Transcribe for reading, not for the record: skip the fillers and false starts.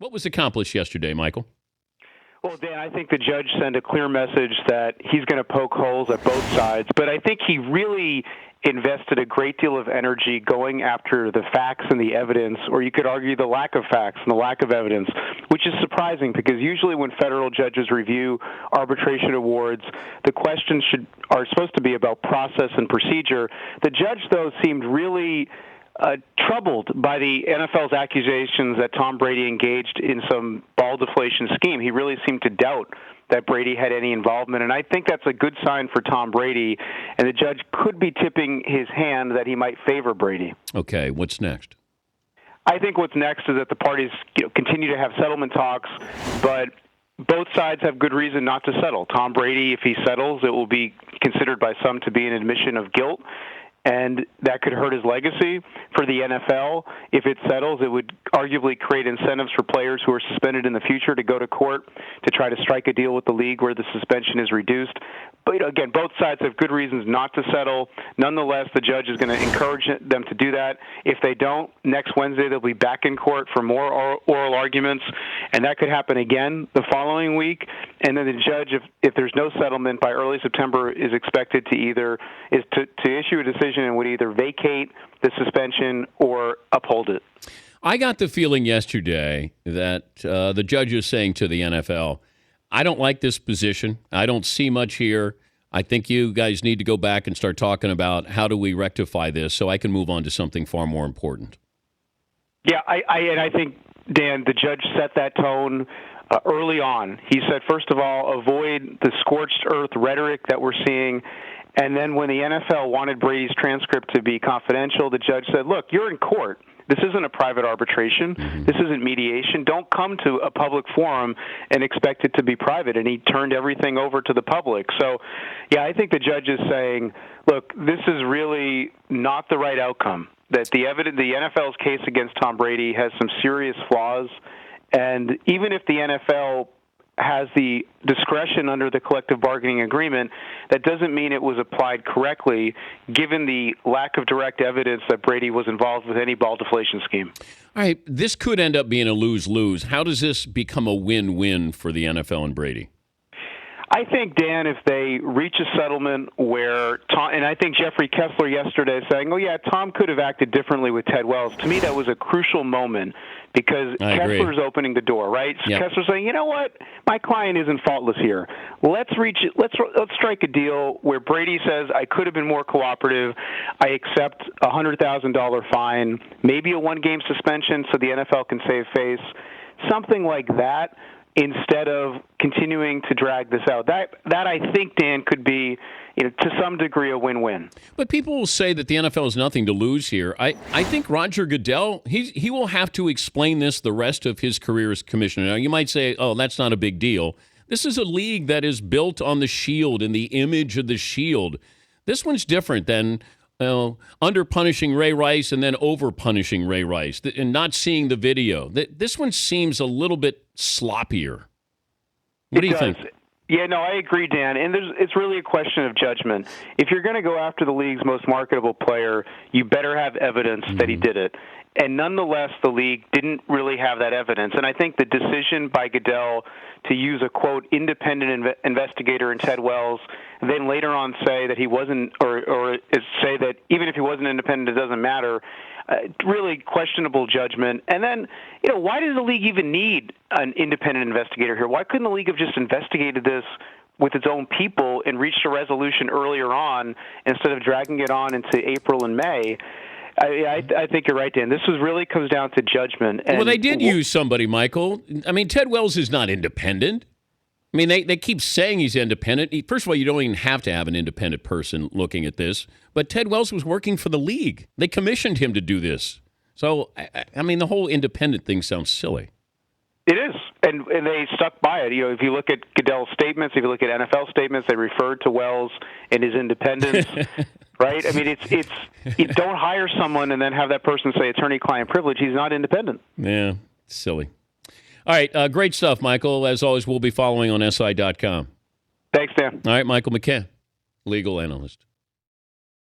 What was accomplished yesterday, Michael? Well, Dan, I think the judge sent a clear message that he's going to poke holes at both sides, but I think he really invested a great deal of energy going after the facts and the evidence, or you could argue the lack of facts and the lack of evidence, which is surprising because usually when federal judges review arbitration awards, the questions are supposed to be about process and procedure. The judge, though, seemed really troubled by the NFL's accusations that Tom Brady engaged in some ball deflation scheme. He really seemed to doubt that Brady had any involvement, and I think that's a good sign for Tom Brady, and the judge could be tipping his hand that he might favor Brady. Okay, what's next? I think what's next is that the parties continue to have settlement talks, but both sides have good reason not to settle. Tom Brady, if he settles, it will be considered by some to be an admission of guilt, and that could hurt his legacy. For the NFL, if it settles, it would arguably create incentives for players who are suspended in the future to go to court to try to strike a deal with the league where the suspension is reduced. But again, both sides have good reasons not to settle. Nonetheless, the judge is going to encourage them to do that. If they don't, next Wednesday they'll be back in court for more oral arguments, and that could happen again the following week. And then the judge, if there's no settlement by early September, is expected to issue a decision and would either vacate the suspension or uphold it. I got the feeling yesterday that the judge is saying to the NFL, I don't like this position. I don't see much here. I think you guys need to go back and start talking about how do we rectify this so I can move on to something far more important. Yeah, I think, Dan, the judge set that tone early on. He said, first of all, avoid the scorched earth rhetoric that we're seeing. And then when the NFL wanted Brady's transcript to be confidential, the judge said, look, you're in court. This isn't a private arbitration. This isn't mediation. Don't come to a public forum and expect it to be private. And he turned everything over to the public. So, yeah, I think the judge is saying, look, this is really not the right outcome. That the NFL's case against Tom Brady has some serious flaws. And even if the NFL has the discretion under the collective bargaining agreement, that doesn't mean it was applied correctly, given the lack of direct evidence that Brady was involved with any ball deflation scheme. All right, this could end up being a lose-lose. How does this become a win-win for the NFL and Brady? I think, Dan, if they reach a settlement where Tom, and I think Jeffrey Kessler yesterday saying, oh, yeah, Tom could have acted differently with Ted Wells. To me, that was a crucial moment because Kessler's opening the door, right? So yep. Kessler's saying, you know what? My client isn't faultless here. Let's strike a deal where Brady says, I could have been more cooperative. I accept a $100,000 fine, maybe a one-game suspension so the NFL can save face, something like that, instead of continuing to drag this out. That I think, Dan, could be, to some degree, a win-win. But people will say that the NFL has nothing to lose here. I think Roger Goodell, he will have to explain this the rest of his career as commissioner. Now, you might say, oh, that's not a big deal. This is a league that is built on the shield and the image of the shield. This one's different than under-punishing Ray Rice and then over-punishing Ray Rice and not seeing the video. This one seems a little bit sloppier. What do you think? Yeah, no, I agree, Dan. And it's really a question of judgment. If you're going to go after the league's most marketable player, you better have evidence that he did it. And nonetheless, the league didn't really have that evidence. And I think the decision by Goodell to use a, quote, independent investigator in Ted Wells, then later on say that he wasn't, or say that even if he wasn't independent, it doesn't matter, really questionable judgment. And then, why does the league even need an independent investigator here? Why couldn't the league have just investigated this with its own people and reached a resolution earlier on instead of dragging it on into April and May? I think you're right, Dan. This really comes down to judgment. And they did use somebody, Michael. I mean, Ted Wells is not independent. I mean, they keep saying he's independent. First of all, you don't even have to have an independent person looking at this. But Ted Wells was working for the league. They commissioned him to do this. So, I mean, the whole independent thing sounds silly. It is, and they stuck by it. If you look at Goodell's statements, if you look at NFL statements, they referred to Wells and his independence. Right? I mean, it's you don't hire someone and then have that person say attorney-client privilege. He's not independent. Yeah, silly. All right, great stuff, Michael. As always, we'll be following on SI.com. Thanks, Dan. All right, Michael McCann, legal analyst.